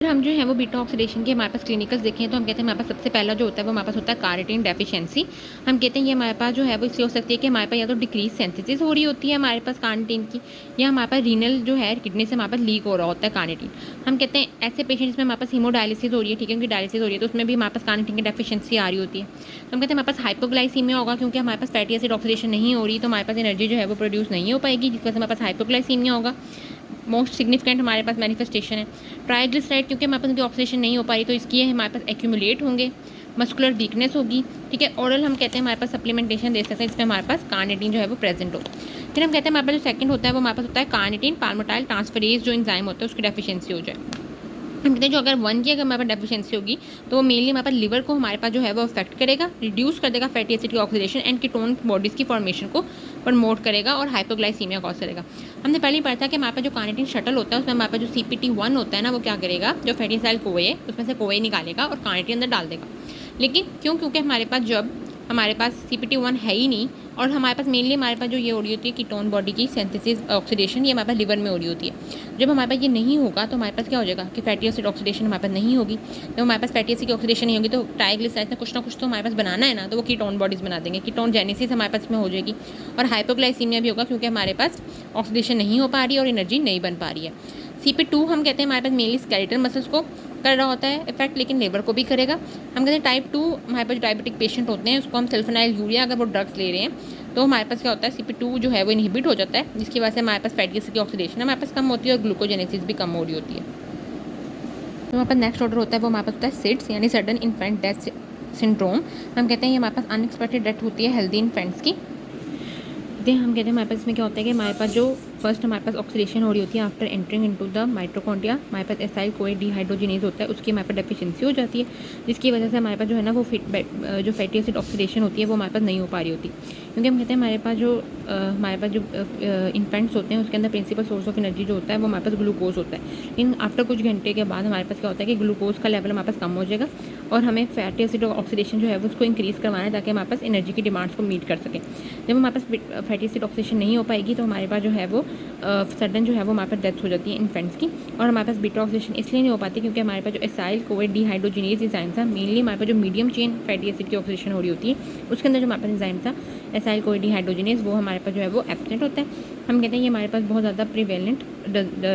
अगर हम जो है वो बीटा ऑक्सीडेशन के हमारे पास क्लिनिकल्स देखें तो हम कहते हैं हमारे पास सबसे पहला जो होता है वो हमारे पास होता है कार्निटीन डेफिशिएंसी। हम कहते हैं ये हमारे पास जो है वो इसलिए हो सकती है कि हमारे पास या तो डिक्रीज सिंथेसिस हो रही होती है हमारे पास कार्निटीन की, या हमारे पास रीनल जो है किडनी से हमारे पास लीक हो रहा होता है कार्निटीन। हम कहते हैं ऐसे पेशेंट्स में हमारे पास हीमोडायलिसिस हो रही है, ठीक है, उनकी डायलिसिस हो रही है तो उसमें भी हमारे पास कार्निटीन की डेफिशिएंसी आ रही होती है। तो हम कहते हैं हमारे पास हाइपोग्लाइसीमिया होगा क्योंकि हमारे पास फैटी एसिड ऑक्सीडेशन नहीं हो रही, तो हमारे पास एनर्जी जो है वो प्रोड्यूस नहीं हो पाएगी, जिस वजह से हमारे पास हाइपोग्लाइसीमिया होगा। मोस्ट सिग्निफिकेंट हमारे पास मैनिफेस्टेशन है ट्राइग्लिसराइड, क्योंकि हमारे पास उनकी ऑक्सीडेशन नहीं हो पा रही तो इसकी हमारे पास एक्यूमुलेट होंगे, मस्कुलर वीकनेस होगी, ठीक है। ओरल हम कहते हैं हमारे पास सप्लीमेंटेशन दे सकते हैं, इसमें हमारे पास कार्निटीन जो है वो प्रेजेंट हो। फिर हम कहते हैं हमारे पास जो सेकंड होता है वो हमारे पास होता है कार्निटीन पाल्मिटाइल ट्रांसफरेज जो एंजाइम होता है उसकी डेफिशिएंसी हो जाए। हम कहते हैं जो अगर 1 की अगर हमारे पास डेफिशिएंसी होगी तो वो मेनली हमारे पास लिवर को हमारे पास जो है वो अफेक्ट करेगा, रिड्यूस कर देगा फैटी एसिड की ऑक्सीडेशन एंड कीटोन बॉडीज़ की फॉर्मेशन को प्रमोट करेगा और हाइपोग्लाइसीमिया कॉज करेगा। हमने पहले ही पढ़ा था कि हमारे पास जो कार्निटीन शटल होता है उसमें हमारे पास जो CPT1 होता है ना वो क्या करेगा, जो फैटी एसिड कोए है उसमें से कोए निकालेगा और कार्निटीन अंदर डाल देगा। लेकिन क्योंकि हमारे पास जब हमारे पास CPT1 है ही नहीं और हमारे पास मेनली हमारे पास जो ये हो रही होती है कीटोन बॉडी की सिंथेसिस ऑक्सीडेशन, ये हमारे पास लिवर में हो रही होती है। जब हमारे पास ये नहीं होगा तो हमारे पास क्या हो जाएगा कि फैटी एसिड ऑक्सीडेशन हमारे पास नहीं होगी। जब हमारे पास फैटी एसिड की ऑक्सीडेशन नहीं होगी तो ट्राइग्लिसराइड्स में कुछ ना कुछ तो हमारे पास बनाना है ना, तो वो कीटोन बॉडीज़ बना देंगे, कीटोन जेनेसिस हमारे पास में हो जाएगी और हाइपोग्लाइसीमिया भी होगा क्योंकि हमारे पास ऑक्सीडेशन नहीं हो पा रही है और एनर्जी नहीं बन पा रही है। CP2 हम कहते हैं हमारे पास मेनली स्केलेटल मसल्स को कर रहा होता है इफेक्ट, लेकिन लेबर को भी करेगा। हम कहते हैं टाइप 2 हमारे पास डायबिटिक पेशेंट होते हैं उसको हम सल्फोनाइल यूरिया अगर वो ड्रग्स ले रहे हैं तो हमारे पास क्या होता है CP2 जो है वो इनहिबिट हो जाता है, जिसकी वजह से हमारे पास फैटी एसिड की ऑक्सीडेशन हमारे पास कम होती है और ग्लूकोजेनेसिस भी कम हो रही होती है। तो हमारे पास नेक्स्ट ऑर्डर होता है वो हमारे पास होता है सिड्स यानी सडन इन्फेंट डेथ सिंड्रोम। हम कहते हैं ये हमारे पास अनएक्सपेक्टेड डेथ होती है हेल्दी इन्फेंट्स की। हम कहते हैं हमारे पास इसमें क्या होता है कि हमारे पास जो फर्स्ट हमारे पास ऑक्सीडेशन हो रही होती है after entering into the mitochondria, हमारे पास एसाइल कोए डिहाइड्रोजिनेज होता है उसकी हमारे पास डेफिशिएंसी हो जाती है, जिसकी वजह से हमारे पास जो है ना वो जो फैटी एसिड ऑक्सीडेशन होती है वो हमारे पास नहीं हो पा रही होती। क्योंकि हम कहते हैं हमारे पास जो इन्फेंट्स होते हैं उसके अंदर प्रिंसिपल सोर्स ऑफ एनर्जी जो होता है वो हमारे पास ग्लूकोज होता है, लेकिन आफ्टर कुछ घंटे के बाद हमारे पास क्या होता है कि ग्लूकोज का लेवल हमारे पास कम हो जाएगा और हमें फैटी एसिड ऑक्सीडेशन जो है वो उसको इंक्रीज़ करवाना है ताकि हमारे पास एनर्जी की डिमांड्स को मीट कर सकें। जब हमारे पास फैटी एसिड ऑक्सीडेशन नहीं हो पाएगी तो हमारे पास जो है वो सडन जो है वो हमारे पास डेथ हो जाती है इन्फेंट्स की। और हमारे पास बीटा ऑक्सीडेशन इसलिए नहीं हो पाती क्योंकि हमारे पास जो एसाइल कोए डिहाइड्रोजिनेज एंजाइम था, मेनली हमारे पास जो मीडियम चेन फैटी एसिड की ऑक्सीडेशन हो रही होती है उसके अंदर जो हमारे पास एंजाइम था एसाइल कोए डिहाइड्रोजिनेज वो हमारे पास जो है वो एब्सेंट होता है। हम कहते हैं ये हमारे पास बहुत ज़्यादा प्रिवेलेंट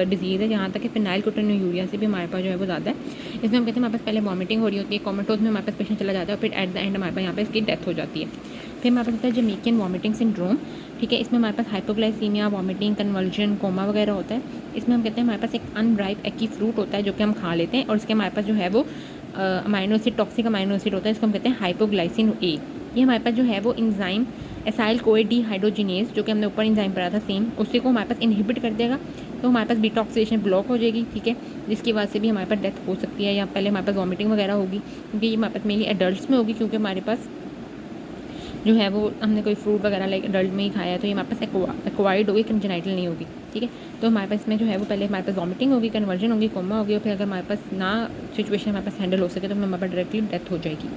डिजीज़ है, जहाँ तक कि फिनाइलकोटोन्यूरिया से भी हमारे पास जो है वो ज़्यादा है। इसमें हम कहते हैं हमारे पास पहले वॉमिटिंग हो रही होती है, कोमाटोज में हमारे पास पेशेंट चला जाता है और फिर एट द एंड हमारे पास यहाँ पे इसकी डेथ हो जाती है। फिर हमारे पास होता है जमैकन वॉमिटिंग सिंड्रोम, ठीक है। इसमें हमारे पास हाइपोग्लाइसीमिया, वॉमिटिंग, कन्वर्जन, कोमा वगैरह होता है। इसमें हम कहते हैं हमारे पास एक अनराइप एक्की फ्रूट होता है जो कि हम खा लेते हैं और इसके हमारे पास जो है वो amino acid toxic amino acid होता है, इसको हम कहते हैं हाइपोग्लाइसिन A। ये हमारे पास जो है वो इंजाइम एसाइल कोए डिहाइड्रोजिनेज जो कि हमने ऊपर इंजाइम पढ़ा था सेम, उसी को हमारे पास इनहिबिट कर देगा तो हमारे पास बीटा ऑक्सीडेशन ब्लॉक हो जाएगी, ठीक है, जिसकी वजह से भी हमारे पास डेथ हो सकती है या पहले हमारे पास वॉमिटिंग वगैरह होगी क्योंकि ये हमारे पास मेनली एडल्ट्स में होगी क्योंकि हमारे पास जो है वो हमने कोई फ्रूट वगैरह लाइक एडल्ट में ही खाया है तो ये हमारे पास एक्वायर्ड होगी, कंजेनाइटल नहीं होगी, ठीक है। तो हमारे पास इसमें जो है वो पहले हमारे पास वॉमिटिंग होगी, कन्वर्जन होगी, कोमा होगी और फिर अगर हमारे पास ना सिचुएशन हमारे पास हैंडल हो सके तो हमारे पास डायरेक्टली डेथ हो जाएगी।